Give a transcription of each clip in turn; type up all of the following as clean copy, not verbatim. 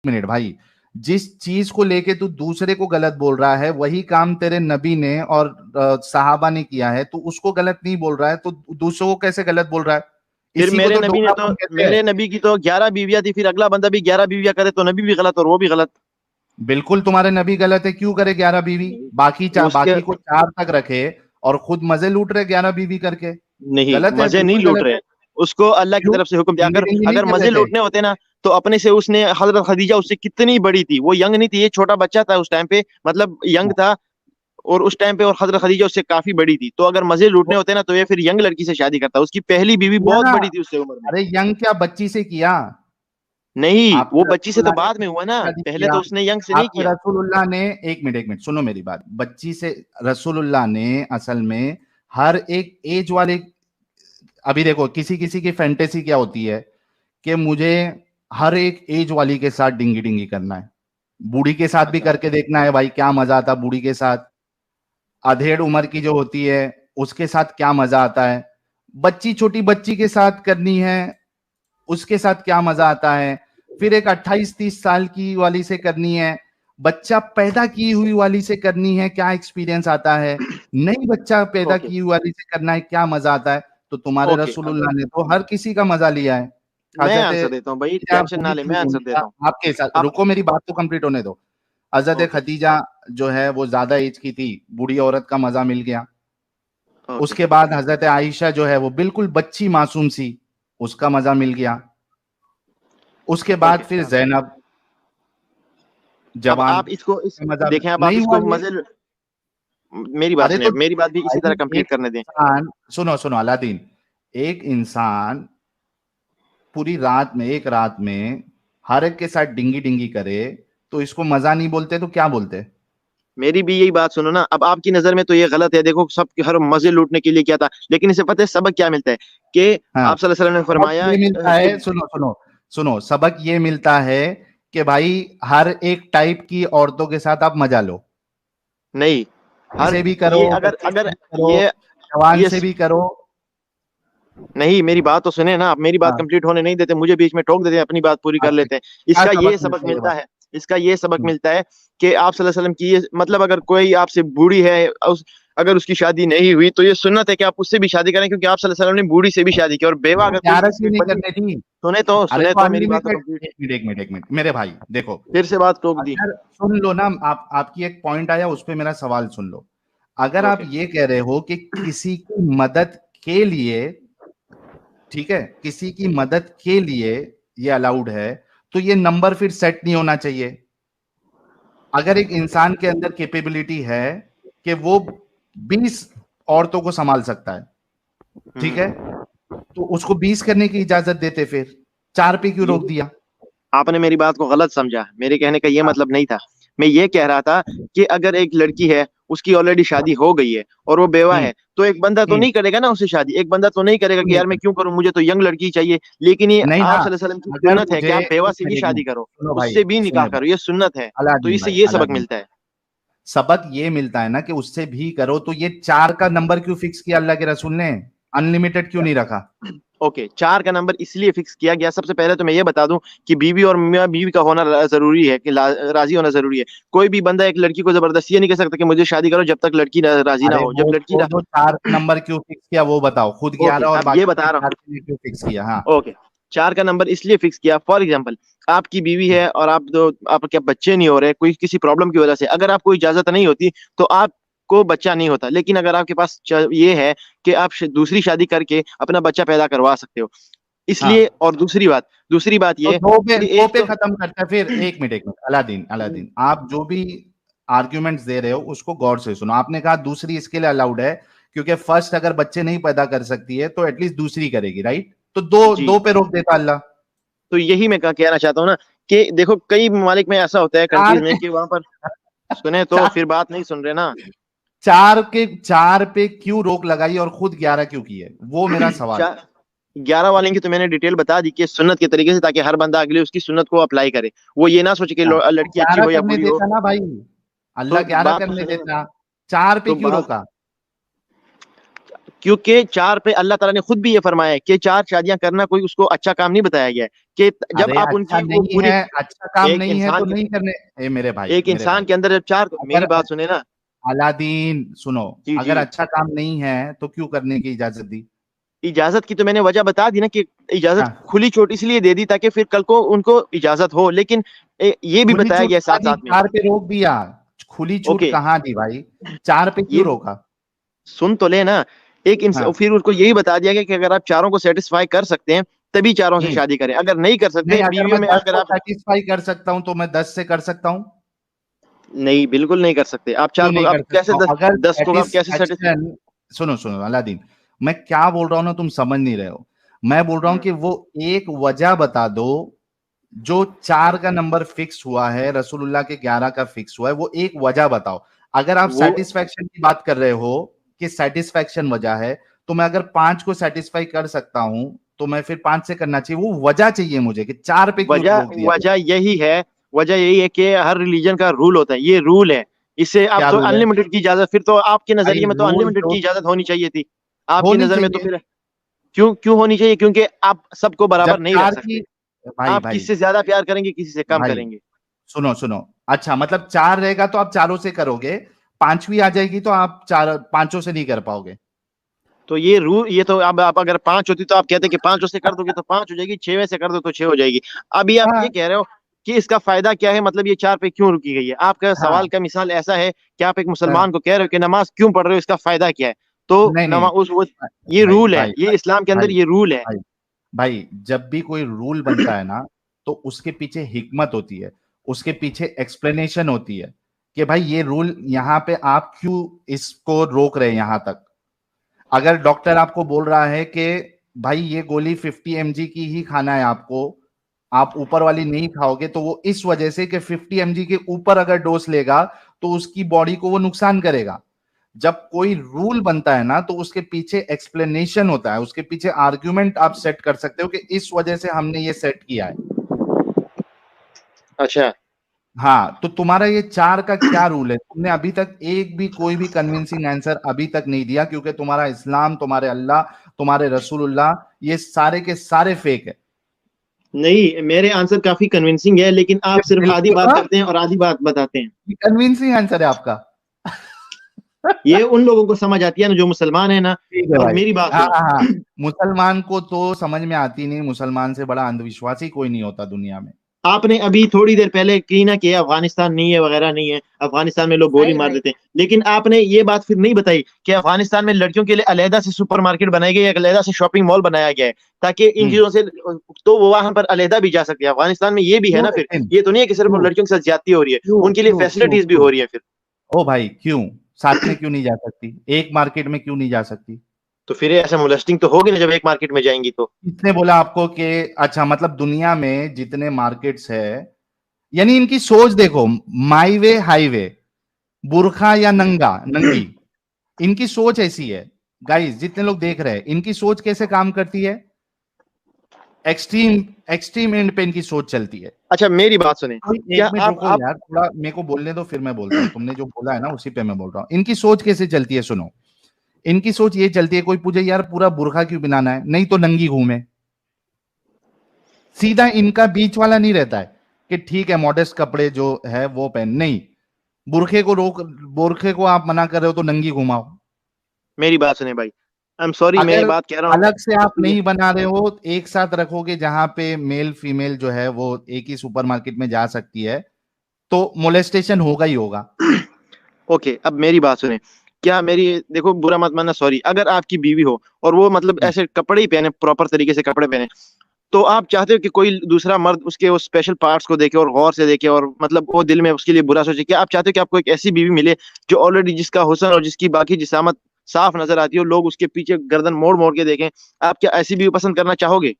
Minute भाई, जिस चीज को लेके तू दूसरे को गलत बोल रहा है वही काम तेरे नबी ने और सहाबा ने किया है, तो उसको गलत नहीं बोल रहा है तो दूसरों को कैसे गलत बोल रहा है? फिर इसी को मेरे तो नबी ने तो ढोंगापन कहते हैं। मेरे नबी की तो 11 बीवियां थी, फिर अगला बंदा भी 11 बीवियां करे तो नबी भी गलत और वो भी गलत। बिल्कुल तुम्हारे नबी गलत है, क्यों करे 11 बीवी? उसके बाकी को 4 तक रखे और खुद मजे लूट रहे 11 बीवी करके। नहीं, गलत है, मजे नहीं बिल्कुल लूट गलत है। रहे, उसको अल्लाह की क्यों? तरफ से हुक्म दिया। डिंगी अगर डिंगी नहीं अगर कर रहे मजे थे? लूटने होते ना तो अपने से उसने, हजरत खदीजा उससे कितनी बड़ी थी, वो यंग नहीं थी, ये छोटा बच्चा था उस टाइम पे, मतलब यंग था। और उस टाइम पे और हजरत खदीजा उससे काफी बड़ी थी, तो अगर मजे लूटने वो होते ना तो ये फिर यंग लड़की से शादी करता। उसकी पहली बीवी किया बहुत ना। बड़ी थी उससे उम्र में। अरे यंग क्या, बच्ची से किया। नहीं, वो आपके बच्ची से तो रसूलुल्लाह ने बाद में बच्ची हुआ से ना, शादी पहले किया। तो उसने यंग से नहीं आपके किया। रसूलुल्लाह ने, एक मिनट सुनो मेरी बात, बच्ची से, रसूलुल्लाह ने असल में हर एक एज वाले, अभी देखो किसी किसी की फैंटेसी क्या होती है कि मुझे हर एक एज वाली के साथ डिंगी डिंगी करना है, बूढ़ी के साथ भी अच्छा। करके देखना है भाई क्या मजा आता है बूढ़ी के साथ, अधेड़ उम्र की जो होती है उसके साथ क्या मजा आता है, बच्ची छोटी बच्ची के साथ करनी है उसके साथ क्या मजा आता है, फिर एक 28-30 साल की वाली से करनी है, बच्चा पैदा की हुई वाली से करनी है क्या एक्सपीरियंस आता है, नई बच्चा पैदा ओके की हुई वाली से करना है क्या मजा आता है। तो तुम्हारे ओके, रसूलुल्लाह ने तो हर किसी का मजा लिया है। मैं हजरत आंसर देता हूँ भाई, खदीजा टेंशन ना बूढ़ी ले, क्यों मैं आंसर होंगी? देता हूँ। आपके साथ आप रुको, मेरी बात तो कंप्लीट होने दो। हजरत ओके खदीजा जो है वो ज्यादा एज की थी, बूढ़ी औरत का मजा मिल गया। ओके। उसके बाद हजरत आयशा जो है वो बिल्कुल बच्ची मासूम सी, उसका मजा मिल गया। उसके बाद ओके, फिर जैनब अब जवान, आप इसको इस मजा देखें, अब आप नहीं हुआ इसको ये। मजे, मेरी बात अरे सुनिए, तो मेरी बात भी इसी तरह भाई कंप्लीट एक करने दें। इंसान, सुनो सुनो अलादीन, एक इंसान पूरी रात में, एक रात में हर एक के साथ डिंगी डिंगी करे तो इसको मजा नहीं बोलते तो क्या बोलते? मेरी भी यही बात सुनो ना, अब आपकी नजर में तो ये गलत है, देखो सब हर मजे लूटने के लिए किया था, लेकिन इसे पता है सबक क्या मिलता है कि हाँ, आप सल्लल्लाहु अलैहि वसल्लम ने सबक फरमाया ये मिलता कि है, सुनो सुनो सुनो, सबक ये मिलता है कि भाई हर एक टाइप की औरतों के साथ आप मजा लो, नहीं, हर से भी करो, ये अगर बच्ची से अगर भी करो, ये जवान ये से भी करो। नहीं, मेरी बात तो सुने ना, आप मेरी बात हाँ, कंप्लीट होने नहीं देते, मुझे बीच में टोक देते हैं, अपनी बात पूरी कर अच्छा लेते हैं। क्या इसका ये सबक सबक मिलता है ये मिलता बात? है, इसका ये सबक मिलता है कि आप सल्लल्लाहु अलैहि वसल्लम की ये, मतलब अगर कोई आपसे बूढ़ी है, अगर उसकी शादी नहीं हुई तो ये सुन्नत है कि आप उससे भी शादी करें, क्योंकि आप सल्लल्लाहु अलैहि वसल्लम ने बूढ़ी से भी शादी की, और बेवा तो अगर कोई 11 किसी क्यों नहीं बंदी, करने थी? अरे सुने तो तो मेरी बात तो अनलिमिटेड, कंप्लीट। एक मिनट मेरे भाई देखो, फिर से बात टोक दी। अगर सुन लो ना, आप आपकी एक पॉइंट आया उस पे मेरा सवाल सुन लो। अगर आप ओके। ये कह रहे हो कि किसी की मदद के लिए, ठीक है, किसी की मदद के लिए ये अलाउड है, तो ये नंबर फिर सेट नहीं होना चाहिए। अगर एक इंसान के अंदर कैपेबिलिटी है कि वो 20 औरतों को संभाल सकता है, ठीक है, हम्म। तो उसको 20 करने की इजाजत देते, फिर 4 पे क्यों ये रोक दिया? आपने मेरी बात को गलत समझा, मेरे कहने का ये हाँ, मतलब नहीं था। मैं ये कह रहा था कि अगर एक लड़की है, उसकी ऑलरेडी शादी हो गई है और वो बेवा हम्म है, तो एक बंदा तो हम्म, नहीं करेगा ना उससे शादी, एक बंदा तो नहीं करेगा क्यों कि नहीं यार मैं कर, क्यों करूं, मुझे तो यंग लड़की चाहिए। लेकिन ये नहीं ना, आप सल्लल्लाहु अलैहि वसल्लम की अगर सुन्नत है कि मुझे आप बेवा एक से भी मिनट, एक शादी मिनट करो, सुनो भाई, उससे भी निकाह सुनो करो, भाई, ये सुन्नत है। तो अलादीन इससे भाई, ये सबक अलादीन, मिलता है। सबक ये मिलता है ना कि उससे भी करो, तो ये 4 का नंबर क्यों फिक्स किया अल्लाह के रसूल ने? अनलिमिटेड क्यों नहीं रखा? ओके, 4 का नंबर इसलिए फिक्स किया गया, सबसे पहले तो मैं ये बता दूं कि बीवी और मियां बीवी का होना जरूरी है, कि राजी होना जरूरी है। कोई भी बंदा एक लड़की को जबरदस्ती ये नहीं कह सकता कि मुझे शादी करो जब तक लड़की राजी ना अरे हो। जब वो लड़की छोड़ दो, 4 का नंबर क्यों फिक्स किया वो बताओ, खुद ओके, 11 और अब ये बाकी के बता रहा 4 के लिए क्यों फिक्स किया? हाँ, हूँ। ओके, 4 का नंबर इसलिए फिक्स किया, फॉर एग्जाम्पल आपकी बीवी है और आप दो, आपके बच्चे नहीं हो रहे कोई किसी प्रॉब्लम की वजह से, अगर आपको इजाजत नहीं होती तो आपको बच्चा नहीं होता। लेकिन अगर आपके पास ये है कि आप दूसरी शादी करके अपना बच्चा पैदा करवा सकते हो, इसलिए। हाँ, और दूसरी बात तो ये कि दो एक पे तो खत्म करते हैं फिर। एक मिनट अलादीन, अलादीन, आप जो भी आर्ग्यूमेंट्स दे रहे हो उसको गौर से सुनो। आपने कहा दूसरी इसके लिए अलाउड है क्योंकि फर्स्ट अगर बच्चे नहीं पैदा कर सकती है तो एटलीस्ट दूसरी करेगी, राइट? तो दो जी, दो पे रोक देता अल्लाह। तो यही मैं कहना चाहता हूँ ना, कि देखो कई ममालिक में ऐसा होता है, चार कंट्रीज में, पे कि वहां पर सुने तो चार फिर बात नहीं सुन रहे ना। 4 पे क्यों रोक लगाई और खुद 11 क्यों की है, वो मेरा सवाल है। 11 वाले की तो मैंने डिटेल बता दी कि सुन्नत के तरीके से, ताकि हर बंदा अगले उसकी सुन्नत को अप्लाई करे, वो ये ना सोचे कि हाँ, तो लड़की अच्छी 11 हो या करने बुरी हो। देता ना भाई, तो अल्लाह 11 बात तो करने सुने ना, देता, 4 पे तो क्यों बात रोका? क्योंकि 4 पे अल्लाह ताला ने खुद भी ये फरमाया है कि 4 शादियां करना कोई उसको अच्छा काम नहीं बताया गया है, कि जब अरे आप अच्छा उनकी वो नहीं पूरी है, अच्छा काम एक नहीं है इंसान तो के नहीं करने। ए मेरे भाई, एक मेरे इंसान भाई, के अंदर जब 4, अगर मेरी बात सुने ना। अलादीन सुनो, जी जी। अगर अच्छा काम नहीं है तो क्यों करने की इजाजत दी? इजाजत की तो मैंने वजह बता दी ना, कि इजाजत हाँ, खुली छूट इसलिए दे दी ताकि फिर कल को उनको इजाजत हो, लेकिन ये भी खुली बताया छूट गया कहाँ साथ दी? साथ में। 4 पे रोक दिया। खुली छूट ओके। कहाँ दी भाई? 4 पे क्यों ये रोका? सुन तो ले ना। हाँ। फिर उसको यही बता दिया गया कि अगर आप चारों को सेटिस्फाई कर सकते हैं तभी चारों से हम्म। शादी करें, अगर नहीं कर नहीं, सकते अगर बीवियों मैं में 10 अगर को आप। सेटिस्फाई कर सकता हूँ तो मैं 10 से कर सकता हूँ। नहीं, बिल्कुल नहीं कर सकते। आप क्यों 4 को नहीं आप कर कैसे सकता हूँ? अगर 10 को आप कैसे सेटिस्फाई। सेटिस्फेक्शन, सुनो सुनो अलादीन, मैं क्या बोल रहा हूँ ना, तुम समझ नहीं रहे हो। मैं बोल रहा हूँ कि वो एक वजह बता दो, जो 4 का नंबर फिक्स हुआ है, रसूलुल्लाह के 11 का फिक्स हुआ है, वो एक वजह बताओ। अगर आप वो सेटिस्फेक्शन की बात कर रहे हो कि सेटिस्फेक्शन वजह है, तो मैं अगर 5 को सेटिस्फाई कर सकता हूं तो मैं फिर 5 से करना चाहिए। वो वजह चाहिए मुझे कि 4 पे क्यों वजह रोक दिया गया। वजह यही है। वजह यही है कि हर रिलीजन का रूल होता है, ये रूल है। इससे आप क्या तो रूल है? अनलिमिटेड की इजाजत, फिर तो आपके भाई नजरिए में तो रूल अनलिमिटेड तो की इजाजत होनी चाहिए थी। आपकी होनी नजर में तो चाहिए। फिर क्यों क्यों होनी चाहिए? क्योंकि आप सबको जब बराबर नहीं रख 4 की, सकते। भाई आप भाई किसी से ज्यादा प्यार करेंगे, किसी से कम भाई करेंगे। सुनो सुनो, अच्छा मतलब 4 रहेगा तो आप चारों से करोगे, पांचवी आ जाएगी तो आप चार पांचों से नहीं कर पाओगे। तो ये रूल, ये तो अब आप अगर 5 होती तो आप कहते कि 5 से कर दोगे तो 5 हो जाएगी, 6 से कर दो तो 6 हो जाएगी। अभी आप ये हाँ कह रहे हो कि इसका फायदा क्या है, मतलब ये 4 पे क्यों रुकी गई है? आपका सवाल हाँ। का मिसाल ऐसा है कि आप एक हाँ। मुसलमान को कह रहे हो कि नमाज क्यों पढ़ रहे हो, इसका फायदा क्या है? तो नहीं नहीं। नमा उस वो ये भाई रूल है, भाई ये भाई इस्लाम के अंदर भाई ये रूल है। भाई भाई, जब भी कोई रूल बनता है ना, तो उसके पीछे हिकमत होती है, उसके पीछे एक्सप्लेनेशन होती है कि भाई ये रूल यहाँ पे आप क्यों इसको रोक रहे हैं यहां तक। अगर डॉक्टर आपको बोल रहा है कि भाई ये गोली 50 mg की ही खाना है आपको, आप ऊपर वाली नहीं खाओगे, तो वो इस वजह से कि 50 mg के ऊपर अगर डोज लेगा तो उसकी बॉडी को वो नुकसान करेगा। जब कोई रूल बनता है ना, तो उसके पीछे एक्सप्लेनेशन होता है, उसके पीछे आर्ग्यूमेंट आप सेट कर सकते हो कि इस वजह से हमने ये सेट किया है। अच्छा। हाँ, तो तुम्हारा ये 4 का क्या रूल है? तुमने अभी तक एक भी कोई भी कन्विंसिंग आंसर अभी तक नहीं दिया, क्योंकि तुम्हारा इस्लाम, तुम्हारे अल्लाह, तुम्हारे रसूलुल्लाह, ये सारे के सारे फेक है। नहीं, मेरे आंसर काफी कन्विंसिंग है, लेकिन ये आप सिर्फ आधी बिल्कुल बात हाँ, करते हैं और आधी बात बताते हैं। ये कन्विंसिंग आंसर है आपका। ये उन लोगों को समझ आती है ना जो मुसलमान है ना। ठीक है और भाई। मेरी बात हाँ सुनो। हाँ हाँ। मुसलमान को तो समझ में आती नहीं, मुसलमान से बड़ा अंधविश्वासी कोई नहीं होता दुनिया में। आपने अभी थोड़ी देर पहले की ना कि अफगानिस्तान नहीं है वगैरह नहीं है, अफगानिस्तान में लोग गोली नहीं मार नहीं। देते हैं, लेकिन आपने ये बात फिर नहीं बताई कि अफगानिस्तान में लड़कियों के लिए अलहदा से सुपरमार्केट बनाई गई है, अलहदा से शॉपिंग मॉल बनाया गया है, ताकि इन हम्म। चीजों से तो वो वहां पर अलहदा भी जा सकते हैं। अफगानिस्तान में ये भी है क्यों ना, फिर लेकिन? ये तो नहीं है कि सिर्फ क्यों लड़कियों के साथ ज्यादती हो रही है, क्यों उनके लिए क्यों क्यों फैसिलिटीज भी क्यों? हो रही है फिर। ओ भाई क्यों? साथ में क्यों नहीं जा सकती? एक मार्केट में क्यों नहीं जा सकती? तो फिर ऐसा मोलेस्टिंग तो होगी ना जब एक मार्केट में जाएंगी तो। किसने बोला आपको कि, अच्छा मतलब दुनिया में जितने मार्केट्स है, यानी इनकी सोच देखो, माई वे हाईवे, बुरखा या नंगा नंगी, इनकी सोच ऐसी है। गाइस जितने लोग देख रहे हैं, इनकी सोच कैसे काम करती है? एक्सट्रीम, एक्सट्रीम एंड पे इनकी सोच चलती है। अच्छा, मेरी बात सुने। क्या एक मिनट आप रुको आप यार, थोड़ा मेरे को बोलने दो फिर मैं बोलता हूँ। तुमने जो बोला है ना उसी पे मैं बोल रहा हूँ। इनकी सोच कैसे चलती है सुनो। इनकी सोच ये चलती है, कोई पूछे यार पूरा बुरखा क्यों पहनाना है, नहीं तो नंगी घूमे। सीधा इनका बीच वाला नहीं रहता है कि ठीक है मॉडेस्ट कपड़े जो है वो पहन, नहीं, बुरखे को रोक, बुरखे को आप मना कर रहे हो तो नंगी घुमाओ। मेरी बात सुने भाई, आई एम सॉरी, मैं ये अगर बात कह रहा हूँ। अलग से आप ये नहीं बना रहे हो, एक साथ रखोगे जहां पे मेल फीमेल जो है वो एक ही सुपरमार्केट में जा सकती है, तो मोलेस्टेशन होगा ही होगा। ओके, अब मेरी बात सुने। क्या मेरी, देखो बुरा मत मानना, सॉरी, अगर आपकी बीवी हो और वो मतलब हम्म। ऐसे कपड़े ही पहने, प्रॉपर तरीके से कपड़े पहने, तो आप चाहते हो कि कोई दूसरा मर्द उसके उस स्पेशल पार्ट्स को देखे और गौर से देखे और मतलब वो दिल में उसके लिए बुरा सोचे? क्या आप चाहते हो कि आपको एक ऐसी बीवी मिले जो ऑलरेडी, जिसका हुस्न और जिसकी बाकी जिसामत साफ नजर आती हो, लोग उसके पीछे गर्दन मोड़ मोड़ के देखें? आप क्या ऐसी बीवी पसंद करना चाहोगे?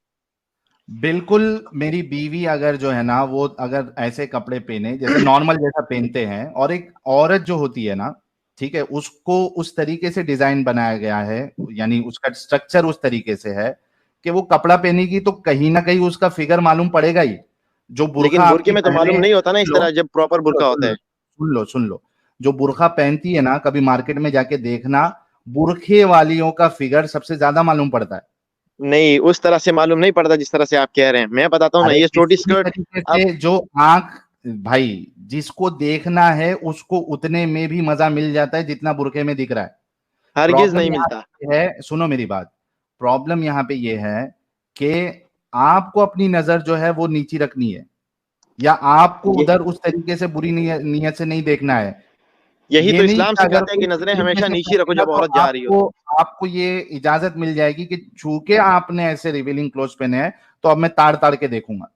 बिल्कुल। मेरी बीवी अगर जो है ना, वो अगर ऐसे कपड़े पहने जैसे नॉर्मल जैसा पहनते हैं, और एक औरत जो होती है ना, ठीक है, उसको उस तरीके से डिजाइन बनाया गया है, यानी उसका स्ट्रक्चर उस तरीके से है कि वो कपड़ा पहनेगी तो कहीं ना कहीं उसका फिगर मालूम पड़ेगा ही। जो बुर्खा लेकिन बुरके आपकी में तो पहने, मालूम नहीं होता ना इस सुन लो तरह, जब प्रॉपर सुन लो बुरका सुन होता लो है। सुन लो सुन लो, जो बुर्खा पहनती है ना, कभी मार्केट में जाके देखना, बुरखे वालियों का फिगर सबसे ज्यादा मालूम पड़ता है। नहीं, उस तरह से मालूम नहीं पड़ता जिस तरह से आप कह रहे हैं। मैं बताता हूँ ना, अरे ये छोटी किसी भी स्कर्ट तरीके अब से जो आंख, भाई जिसको देखना है उसको उतने में भी मजा मिल जाता है जितना बुरखे में दिख रहा है। हरगिज प्रॉब्लम नहीं यहाँ मिलता। पे है, सुनो मेरी बात, प्रॉब्लम यहाँ पे ये है कि आपको अपनी नजर जो है वो नीची रखनी है, या आपको ये उधर उस तरीके से बुरी नीयत से नहीं देखना है। यही ये तो नहीं इस्लाम कि अगर सिखाता है कोई कि इस नजरें तरीके हमेशा से नीची रखो करेगा जब तो औरत जा रही हो। आपको ये इजाजत मिल जाएगी कि चूंकि आपने ऐसे रिवीलिंग क्लोथ पहने हैं तो अब मैं ताड़ ताड़ के देखूंगा।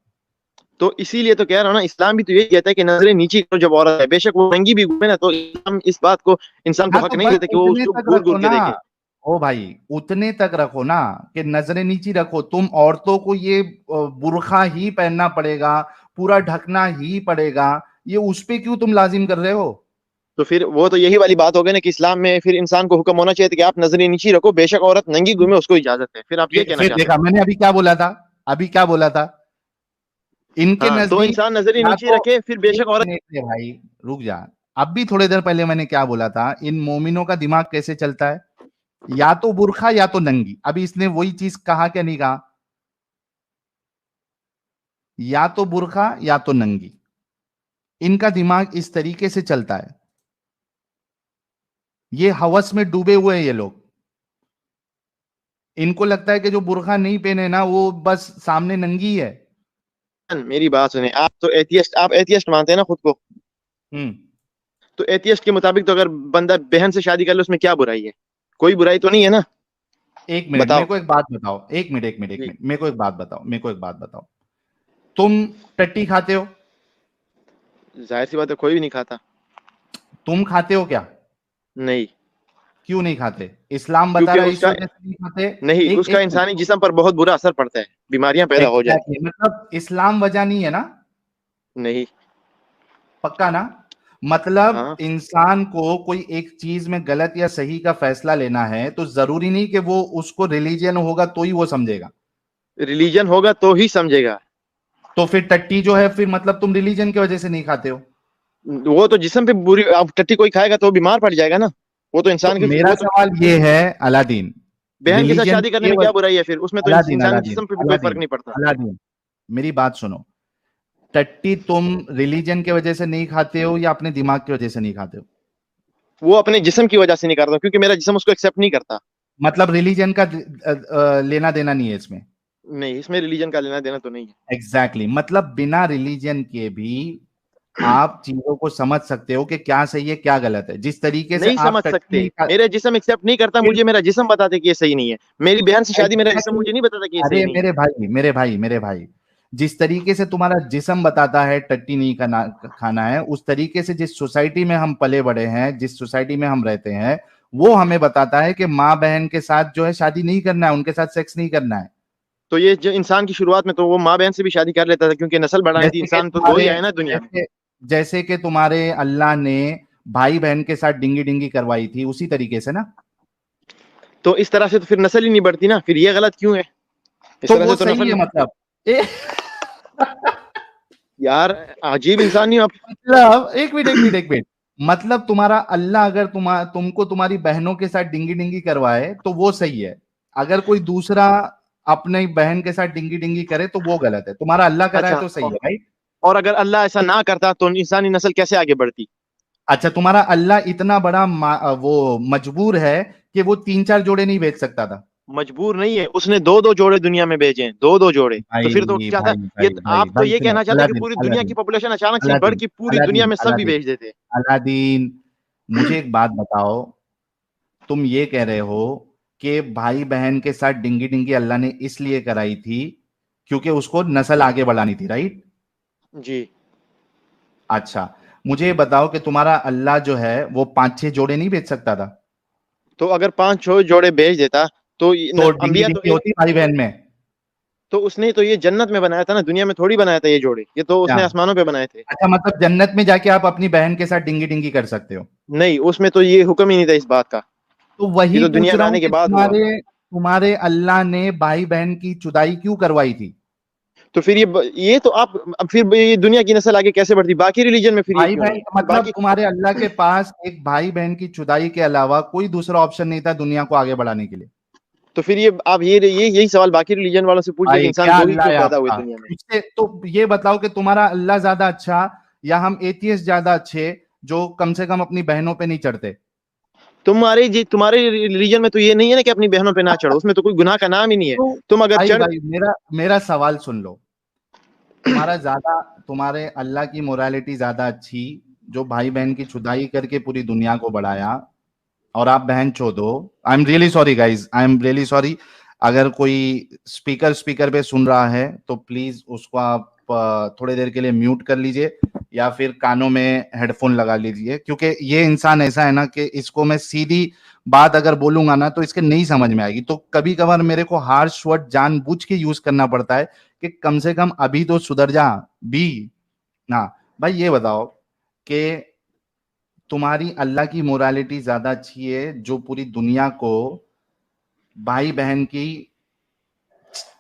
तो इसीलिए तो कह रहा हूँ ना, इस्लाम भी तो यही कहता है कि नजरें नीची करो जब औरत है, बेशक वो नंगी भी घूमे ना, तो इस्लाम इस बात को इंसान को हाँ हक तो नहीं बस देता कि वो उतने उसको तक घूर रखो घूर के ना, देखे। ओ भाई उतने तक रखो ना कि नजरें नीची रखो। तुम औरतों को ये बुर्का ही पहनना पड़ेगा, पूरा ढकना ही पड़ेगा, ये उस पे क्यों तुम लाजिम कर रहे हो? तो फिर वो तो यही वाली बात हो गई ना कि इस्लाम में फिर इंसान को हुक्म होना चाहिए था कि आप नजरें नीची रखो, बेशक औरत नंगी घूमे उसको इजाजत है। फिर आप ये कहना फिर चाहते देखा हो? मैंने अभी क्या बोला था, अभी क्या बोला था? इनके हाँ, तो नजदीक इंसान नजरें या नीची तो, रखे फिर एक बेशक औरत। मिनट रे भाई, रुक जा। अब भी थोड़ी देर पहले मैंने क्या बोला था, इन मोमिनों का दिमाग कैसे चलता है, या तो बुरखा या तो नंगी। अभी इसने वही चीज कहा क्या नहीं कहा? या तो बुरखा या तो नंगी। इनका दिमाग इस तरीके से चलता है, ये हवस में डूबे हुए हैं ये लोग। इनको लगता है कि जो बुरखा नहीं पहने ना वो बस सामने नंगी है। मेरी बात सुने, आप तो एथियस्ट, आप एथियस्ट मानते हैं ना खुद को? हम्म। तो एथियस्ट के मुताबिक तो अगर बंदा बहन से शादी कर ले उसमें क्या बुराई है? कोई बुराई तो नहीं है ना? एक मिनट मेरे बताओ। को एक बात बताओ, एक मिनट एक मिनट एक जी। मिनट, मेरे को एक बात बताओ, मेरे को एक बात बताओ। तुम टट्टी खाते हो? जाहिर सी बात है, कोई भी नहीं खाता। तुम खाते हो क्या? नहीं। क्यों नहीं खाते? इस्लाम बता क्योंकि रहा है इस उसका, वजह से नहीं खाते। नहीं, एक उसका एक मिनट, इंसानी जिस्म पर बहुत बुरा असर पड़ता है, बीमारियां पैदा हो जाती एग्जैक्टली, मतलब इस्लाम वजह नहीं है ना? हैं। नहीं। पक्का ना? मतलब हाँ, इंसान को कोई एक चीज में गलत या सही का फैसला लेना है तो जरूरी नहीं कि वो उसको रिलीजन होगा तो ही वो समझेगा। रिलीजन होगा तो ही समझेगा। तो फिर टट्टी जो है, फिर मतलब तुम रिलीजन की वजह से नहीं खाते हो? वो तो जिस्म पे बुरी, अब टट्टी कोई खाएगा तो वो बीमार पड़ जाएगा ना। वो तो तो इंसान की, मेरा वो तो सवाल ये है, अलादीन, बहन के साथ रिलीजन शादी करने के में क्या बुराई है? फिर उसमें तो अलादीन इंसानी अलादीन जिस्म पे भी कोई फर्क अलादीन नहीं पड़ता। अलादीन, मेरी बात सुनो। टट्टी तुम रिलीजन की वजह से नहीं खाते हो या अपने दिमाग की वजह से नहीं खाते हो? वो अपने जिस्म की वजह से नहीं करता क्योंकि मेरा जिस्म उसको एक्सेप्ट नहीं करता। मतलब रिलीजन का लेना देना नहीं है इसमें। नहीं, इसमें रिलीजन का लेना देना तो नहीं एग्जैक्टली exactly. मतलब बिना रिलीजन के भी है। आप चीजों को समझ सकते हो कि क्या सही है क्या गलत है, जिस तरीके से नहीं आप समझ टट्टी सकते, नहीं खा। मेरे जिस्म एक्सेप्ट नहीं करता, फिर मुझे मेरा जिस्म बताते कि ये सही नहीं है। मेरी बहन से शादी मेरा जिस्म एग्जैक्टली, मुझे नहीं बताता कि ये सही अरे नहीं है। मेरे भाई मेरे भाई मेरे भाई, जिस तरीके से तुम्हारा जिस्म बताता है टट्टी नहीं खाना है, उस तरीके से जिस सोसाइटी में हम पले बड़े हैं, जिस सोसाइटी में हम रहते हैं, वो हमें बताता है कि माँ बहन के साथ जो है शादी नहीं करना है, उनके साथ सेक्स नहीं करना है। तो ये जो इंसान की शुरुआत में तो वो माँ बहन से भी शादी कर लेता था क्योंकि नस्ल बढ़ानी थी, जैसे कि इंसान तो दो ही तुम्हारे आए ना दुनिया में। जैसे कि तुम्हारे अल्लाह ने भाई बहन के साथ डिंगी डिंगी करवाई थी, उसी तरीके से ना? तो इस तरह से तो फिर नस्ल ही नहीं बढ़ती ना, फिर ये गलत क्यों है? इस तो तरह वो से तो सही नस्ल है नहीं। मतलब ए, यार, अजीब इंसान नहीं हो आप। मतलब एक मिनट एक मिनट एक मिनट, मतलब तुम्हारा अल्लाह अगर तुमको तुम्हारी बहनों के साथ डिंगी डिंगी करवाए तो वो सही है, अगर कोई दूसरा अपने बहन के साथ डिंगी डिंगी करे तो वो गलत है, तुम्हारा अल्लाह कर रहा है अच्छा, तो सही है, राइट? और अगर अल्लाह ऐसा ना करता तो इंसानी नस्ल कैसे आगे बढ़ती? अच्छा, तुम्हारा अल्लाह इतना बड़ा वो मजबूर है कि वो 3-4 जोड़े नहीं बेच सकता था? मजबूर नहीं है, उसने दो दो जोड़े दुनिया में भेजे हैं, दो दो जोड़े। तो फिर तो भाई क्या था? भाई ये भाई भाई आप तो भाई ये सुनो, कहना चाहते हैं कि अलादीन पूरी दुनिया की अलादीन पॉपुलेशन अचानक से बढ़ अलादीन के पूरी दुनिया अलादीन में सब भी अलादीन भेज देते? अलादीन, मुझे एक बात बताओ, तुम ये कह रहे हो कि भाई बहन के साथ डिंगी डिंगी अल्लाह ने इसलिए कराई थी क्योंकि उसको नस्ल आगे बढ़ानी थी, राइट? जी। अच्छा, मुझे ये बताओ कि तुम्हारा अल्लाह जो है वो 5-6 जोड़े नहीं बेच सकता था? तो अगर पांच छह जोड़े भेज देता तो तो डिंगी अंबिया तो डिंगी एक, होती भाई बहन में? तो उसने तो ये जन्नत में बनाया था ना, दुनिया में थोड़ी बनाया था ये जोड़े, ये तो क्या? उसने आसमानों पे बनाए थे। अच्छा, मतलब जन्नत में जाके आप अपनी बहन के साथ डिंगी डिंगी कर सकते हो? नहीं, उसमें तो ये हुक्म ही नहीं था इस बात का। तो ये वही तो पूछ दुनिया में रहा हूं आने के कि बाद हुआ। तुम्हारे तुम्हारे अल्लाह ने भाई बहन की जुदाई क्यों करवाई थी? तो फिर ये तो आप अब फिर ये दुनिया की नस्ल आगे कैसे बढ़ती, बाकी रिलीजन में फिर ये भाई क्यों बहन नहीं? का मतलब बाकी तुम्हारे अल्लाह के पास एक भाई बहन की जुदाई के अलावा कोई दूसरा ऑप्शन नहीं था दुनिया को आगे बढ़ाने के लिए। तो फिर ये आप ये यही सवाल बाकी रिलीजन वालों से पूछ ले कि भाई इंसान क्या दो ही अल्लाह क्यों है पैदा हुए आपका? दुनिया में। उससे तो ये बताओ कि तुम्हारा अल्लाह ज्यादा अच्छा या हम एथियस्ट ज्यादा अच्छे जो कम से कम अपनी बहनों पे नहीं चढ़ते? तुम्हारे रिलीजन में तो ये नहीं है ना कि अपनी बहनों पे ना चढ़ो, उसमें तो कोई गुनाह का नाम ही नहीं है। तो तुम अगर भाई चढ़ भाई मेरा मेरा सवाल सुन लो। तुम्हारा ज्यादा तुम्हारे अल्लाह की मोरालिटी ज्यादा अच्छी जो भाई बहन की जुदाई करके पूरी दुनिया को बढ़ाया, और आप बहन चोद हो। I am really sorry guys, I am really sorry. अगर कोई स्पीकर पे सुन रहा है तो प्लीज उसको आप थोड़ी देर के लिए म्यूट कर लीजिए या फिर कानों में हेडफोन लगा लीजिए, क्योंकि ये इंसान ऐसा है ना कि इसको मैं सीधी बात अगर बोलूंगा ना तो इसके नहीं समझ में आएगी। तो कभी कभार मेरे को हार्श वर्ड जानबूझ के यूज करना पड़ता है कि कम से कम अभी तो सुधर जा भी ना। भाई ये बताओ कि तुम्हारी अल्लाह की मोरालिटी ज्यादा अच्छी है जो पूरी दुनिया को भाई बहन की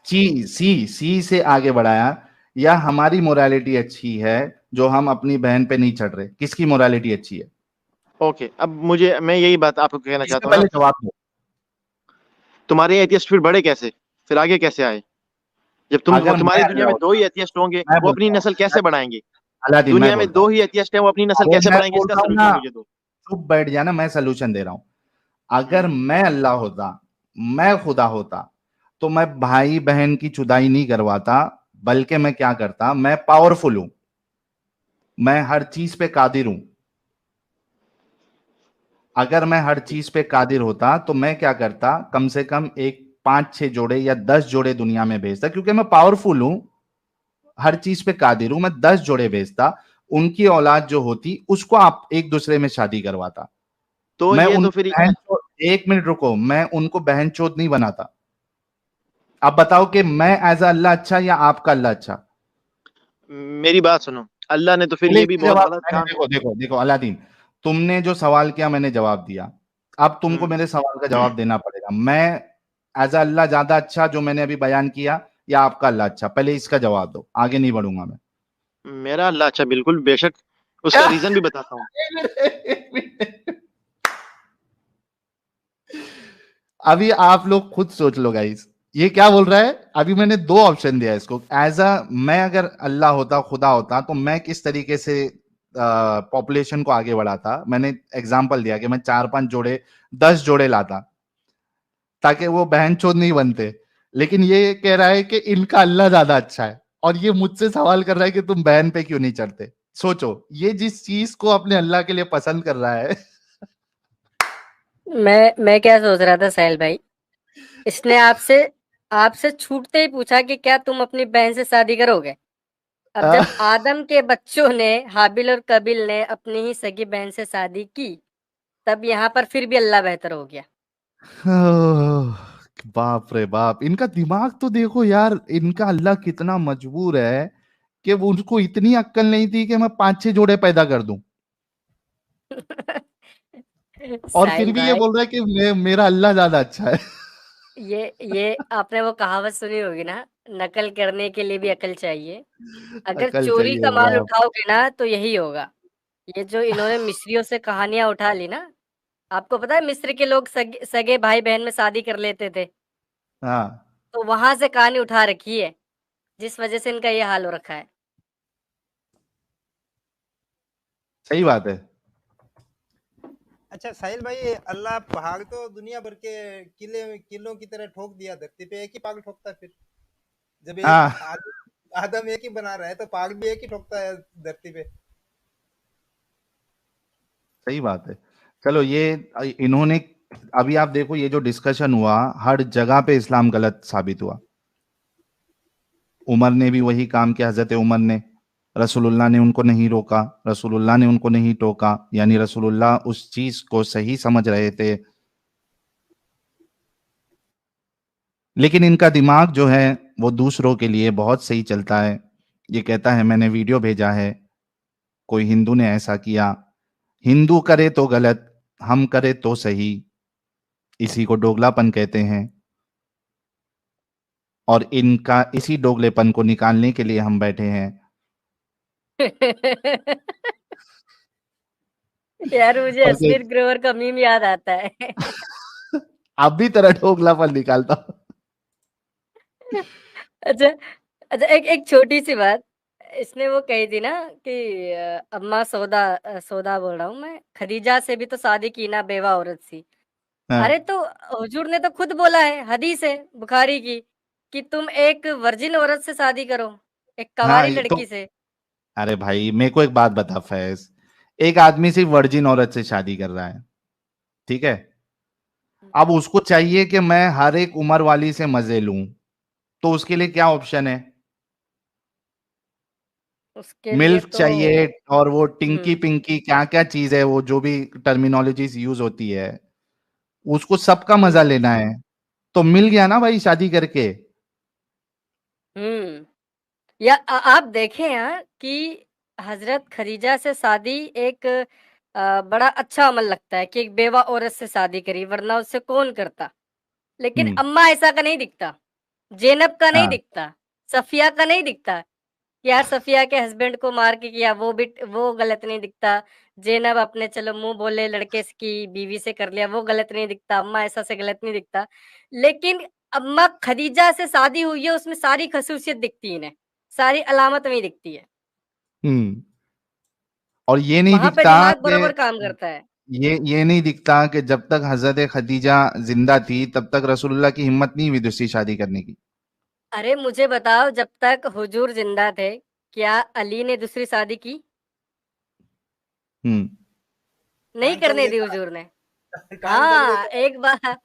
सी से आगे बढ़ाया, या हमारी मोरालिटी अच्छी है जो हम अपनी बहन पे नहीं चढ़ रहे? किसकी मोरालिटी अच्छी है? ओके, अब मैं यही बात आपको कहना इसका चाहता हूँ ना। पहले जवाब दो। तुम्हारे एथियस्ट फिर बढ़े कैसे, फिर आगे कैसे आए? जब अगर तुम्हारी मैं दुनिया अल्लाह में दो होता, ही एथियस्ट होंगे, मैं वो अपनी बोलता हूँ, नस्ल कैसे बढ़ाएंगे? अलादीन मैं दुनिया में बोलता दो हूँ। ही एथियस्ट हैं, वो अपनी नस्ल अरे कैसे मैं बढ़ाएंगे? बोल इसका रहा हूँ ना, सोल्यूशन मुझे दो। चुप बैठ जाना, मैं सलूशन दे रहा हूँ। अगर हम्म। मैं अल्लाह होता, मैं खुदा होता, तो मैं भाई बहन की जुदाई नहीं करवाता, बल्कि मैं क्या करता, मैं पावरफुल हूं, मैं हर चीज पे कादिर हूं। अगर मैं हर चीज पे कादिर होता तो मैं क्या करता, कम से कम एक 5-6 जोड़े या 10 जोड़े दुनिया में भेजता, क्योंकि मैं पावरफुल हूं, हर चीज पे कादिर हूं, मैं 10 जोड़े भेजता। उनकी औलाद जो होती उसको आप एक दूसरे में शादी करवाता। तो मैं ये तो उनको फिर बहन एक मिनट रुको, मैं उनको बहन चोद नहीं बनाता। आप बताओ कि मैं एज अल्लाह अच्छा या आपका अल्लाह अच्छा? मेरी बात सुनो, अल्लाह ने तो फिर पहले ये भी इसका बहुत जवाब बड़ा मैंने, काम। देखो देखो देखो अलादीन, तुमने जो सवाल किया मैंने जवाब दिया। अब तुमको हम्म। मेरे सवाल का जवाब देना पड़ेगा। मैं एज अल्लाह ज्यादा अच्छा जो मैंने अभी बयान किया, या आपका अल्लाह अच्छा? पहले इसका जवाब दो, आगे नहीं बढ़ूंगा मैं। मेरा अल्लाह अच्छा, बिल्कुल बेशक। उसका रीजन भी बताता हूँ। अभी आप लोग खुद सोच लो गाइस, ये क्या बोल रहा है? अभी मैंने दो ऑप्शन दिया इसको। एज अ, मैं अगर अल्लाह होता, खुदा होता, तो मैं किस तरीके से पॉपुलेशन को आगे बढ़ाता। मैंने एग्जांपल दिया कि मैं 4-5 जोड़े, 10 जोड़े लाता ताकि वो बहन चोद नहीं बनते। लेकिन ये कह रहा है कि इनका अल्लाह ज्यादा अच्छा है, और ये मुझसे सवाल कर रहा है कि तुम बहन पे क्यों नहीं चढ़ते। सोचो, ये जिस चीज को अपने अल्लाह के लिए पसंद कर रहा है। मैं क्या सोच रहा था साहिल भाई, इसने आपसे आपसे छूटते ही पूछा कि क्या तुम अपनी बहन से शादी करोगे। अब जब आदम के बच्चों ने, हाबिल और कबील ने अपनी ही सगी बहन से शादी की, तब यहाँ पर फिर भी अल्लाह बेहतर हो गया। बाप रे बाप, इनका दिमाग तो देखो यार, इनका अल्लाह कितना मजबूर है कि वो, उनको इतनी अक्ल नहीं थी कि मैं 5-6 जोड़े पैदा कर दूं, और फिर साहिल भी ये भाई, बोल रहा है कि मेरा अल्लाह ज्यादा अच्छा है। ये आपने वो कहावत सुनी होगी ना, नकल करने के लिए भी अकल चाहिए। अगर अकल चोरी चाहिए का माल बाप। उठाओगे ना तो यही होगा। ये जो इन्होंने मिस्रियों से कहानियां उठा ली ना, आपको पता है मिस्र के लोग सगे भाई बहन में शादी कर लेते थे, हाँ, तो वहां से कहानी उठा रखी है, जिस वजह से इनका ये हाल हो रखा है। सही बात है। अच्छा साहिल भाई, अल्लाह पहाड़ तो दुनिया भर के किलों की तरह ठोक दिया, धरती पे एक ही पहाड़ ठोकता फिर? जब एक हाँ, आदम एक ही बना रहा है तो पहाड़ भी एक ही ठोकता है धरती पे। सही बात है। चलो ये इन्होंने, अभी आप देखो ये जो डिस्कशन हुआ, हर जगह पे इस्लाम गलत साबित हुआ। उमर ने भी वही काम किया, हजरत उमर ने, रसूलुल्लाह ने उनको नहीं रोका, रसूलुल्लाह ने उनको नहीं टोका, यानी रसूलुल्लाह उस चीज को सही समझ रहे थे। लेकिन इनका दिमाग जो है वो दूसरों के लिए बहुत सही चलता है। ये कहता है मैंने वीडियो भेजा है, कोई हिंदू ने ऐसा किया, हिंदू करे तो गलत, हम करे तो सही, इसी को दोगलापन कहते हैं। और इनका इसी दोगलेपन को निकालने के लिए हम बैठे हैं। यार मुझे और अस्मित ग्रोवर का मीम याद आता है। आप भी तरह दोगलापन निकालता हूं। अच्छा अच्छा, एक एक छोटी सी बात। इसने वो कही थी ना कि अम्मा सौदा बोल रहा हूँ मैं, खदीजा से भी तो शादी की ना बेवा औरत सी। हाँ, अरे तो हुजूर ने तो खुद बोला है, हदीस है बुखारी की, कि तुम एक वर्जिन औरत से शादी करो, एक हाँ, कवारी ये तो लड़की से। अरे भाई मेरे को एक बात बता फैज, एक आदमी सिर्फ वर्जिन औरत से शादी कर रहा है, ठीक है? अब उसको चाहिए कि मैं हर एक उम्र वाली से मजे लूं, तो उसके लिए क्या ऑप्शन है? उसके लिए मिल्फ तो चाहिए, और वो टिंकी हम्म पिंकी क्या क्या चीज है, वो जो भी टर्मिनोलॉजीज यूज होती है, उसको सबका मजा हम्म लेना है। तो मिल गया ना भाई शादी करके। हम्म या आप देखें यहाँ कि हजरत खदीजा से शादी एक बड़ा अच्छा अमल लगता है कि एक बेवा औरत से शादी करी, वरना उससे कौन करता। लेकिन हम्म। अम्मा ऐसा का नहीं दिखता, जेनब का नहीं हाँ, दिखता, सफिया का नहीं दिखता। यार सफिया के हस्बैंड को मार के किया, वो गलत नहीं दिखता। जेनब अपने चलो मुंह बोले लड़के की बीवी से कर लिया, वो गलत नहीं दिखता। अम्मा ऐसा से गलत नहीं दिखता। लेकिन अम्मा खदीजा से शादी हुई है, उसमें सारी खसूसियत दिखती है इन्हें, सारी अलामत वही दिखती है। हम्म। और ये नहीं वहां पे दिखता दिमाग कि बरोबर काम करता है। ये नहीं दिखता कि जब तक हजरत खदीजा जिंदा थी तब तक रसूलुल्लाह की हिम्मत नहीं हुई दूसरी शादी करने की। अरे मुझे बताओ, जब तक हुजूर जिंदा थे, क्या अली ने दूसरी शादी की? हम्म। नहीं टांग तोड़ करने के दी हुजूर ने। टांग तोड़ हाँ, के एक बार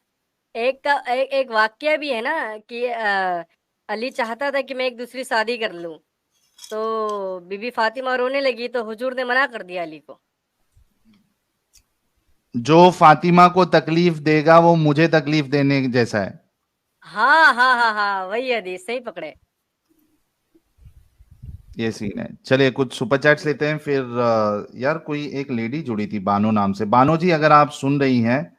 एक वाक्य भी है ना कि अली चाहता था कि मैं एक दूसरी शादी कर लूं, तो बीबी फातिमा रोने लगी तो हुजूर ने मना कर दिया अली को। जो फातिमा को तकलीफ देगा वो मुझे तकलीफ देने जैसा है। हाँ हाँ हाँ हाँ, वही हदीस सही पकड़े। ये सीन है। चलिए कुछ सुपर चैट्स लेते हैं फिर। यार कोई एक लेडी जुड़ी थी बानो नाम से। बानो जी अगर आप सुन रही हैं,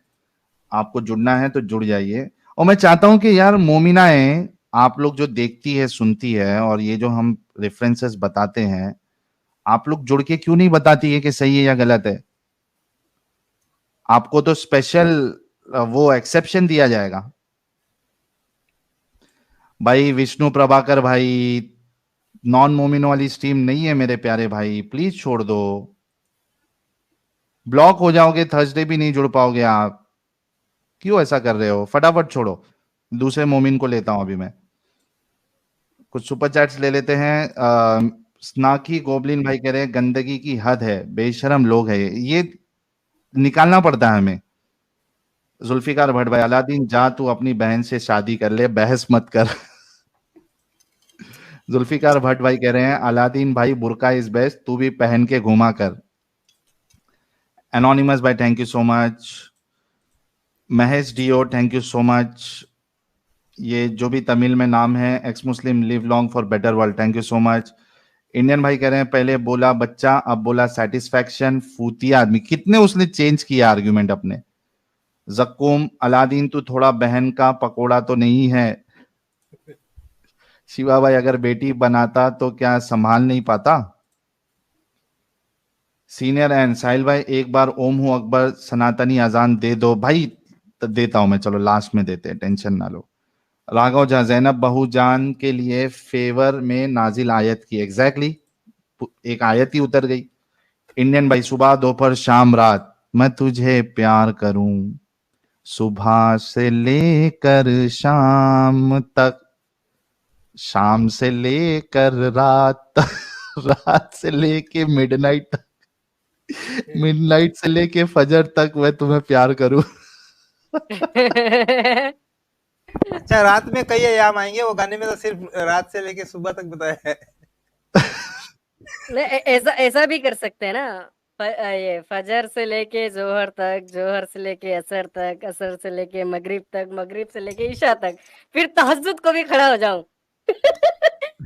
आपको जुड़ना है तो जुड़ जाइए। और मैं चाहता हूं कि यार मोमिनाएं, आप लोग जो देखती है सुनती है और ये जो हम रेफरेंसेस बताते हैं, आप लोग जुड़ के क्यों नहीं बताती है कि सही है या गलत है? आपको तो स्पेशल वो एक्सेप्शन दिया जाएगा। भाई विष्णु प्रभाकर भाई, नॉन मोमिन वाली स्ट्रीम नहीं है मेरे प्यारे भाई, प्लीज छोड़ दो। ब्लॉक हो जाओगे, थर्सडे भी नहीं जुड़ पाओगे आप। क्यों ऐसा कर रहे हो? फटाफट छोड़ो। दूसरे मोमिन को लेता हूं अभी मैं। कुछ सुपर चैट्स ले लेते हैं। स्नाकी गोबलिन भाई कह रहे हैं गंदगी की हद है, बेशरम लोग है ये निकालना पड़ता है हमें। जुल्फिकार भट्ट भाई, अलादीन जा तू अपनी बहन से शादी कर ले, बहस मत कर। जुल्फिकार भट्ट भाई कह रहे हैं अलादीन भाई बुरका इज बेस्ट, तू भी पहन के घुमा कर। एनोनिमस भाई thank you so much. Mahesh डीओ थैंक यू सो मच। ये जो भी तमिल में नाम है, ex Muslim live long for better world, thank you so much. Indian भाई कह रहे हैं पहले बोला बच्चा अब बोला सेटिस्फैक्शन, फूतिया आदमी। कितने उसने चेंज किया आर्ग्यूमेंट अपने। जक्कुम, अलादीन तू थोड़ा बहन का पकोड़ा तो नहीं है? शिवा भाई अगर बेटी बनाता तो क्या संभाल नहीं पाता? सीनियर एंड साहिल भाई एक बार ओम हूं अकबर सनातनी अजान दे दो भाई। तो देता हूं मैं, चलो लास्ट में देते हैं, टेंशन ना लो। राघव झा, जैनब बहू जान के लिए फेवर में नाजिल आयत की, एग्जैक्टली एक आयत ही उतर गई। इंडियन भाई सुबह दोपहर शाम रात मैं तुझे प्यार करूं, सुबह से लेकर शाम तक, शाम से लेकर रात तक, रात से लेके मिडनाइट तक, मिडनाइट से लेके फजर तक मैं तुम्हें प्यार करूं। अच्छा, रात में कई अयाम आएंगे, वो गाने में तो सिर्फ रात से लेके सुबह तक बताया है। नहीं, ऐसा ऐसा भी कर सकते हैं ना। ये फजर से लेके जोहर तक, जोहर से लेके असर तक, असर से लेके मगरिब तक, मगरिब से लेके ईशा तक, फिर तहज्जुद को भी खड़ा हो जाऊं।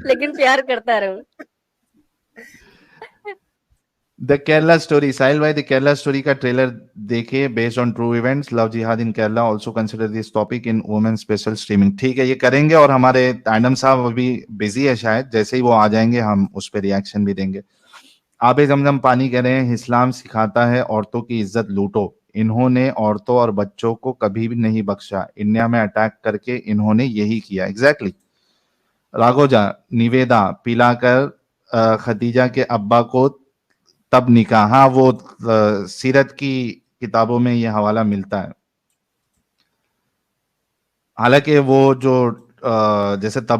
लेकिन प्यार करता रहूं। द केरला स्टोरी, साहिल भाई, द केरला स्टोरी का ट्रेलर देखिए, based on true events, love jihad in Kerala, also consider this topic in women special streaming. ठीक है, ये करेंगे। और हमारे एडम साहब अभी बिजी है शायद, जैसे ही वो आ जाएंगे हम उस पर रिएक्शन भी देंगे। आबे जमजम पानी कह रहे हैं, इस्लाम सिखाता है औरतों की इज्जत लूटो, इन्होंने औरतों और बच्चों को कभी भी नहीं बख्शा, इंडिया में अटैक करके इन्होंने यही किया। एग्जैक्टली। राघोजा, निवेदा पिलाकर खदीजा के अब्बा को तब निकाह। हाँ, वो सीरत की किताबों में ये हवाला मिलता है। हालांकि वो जो जैसे तब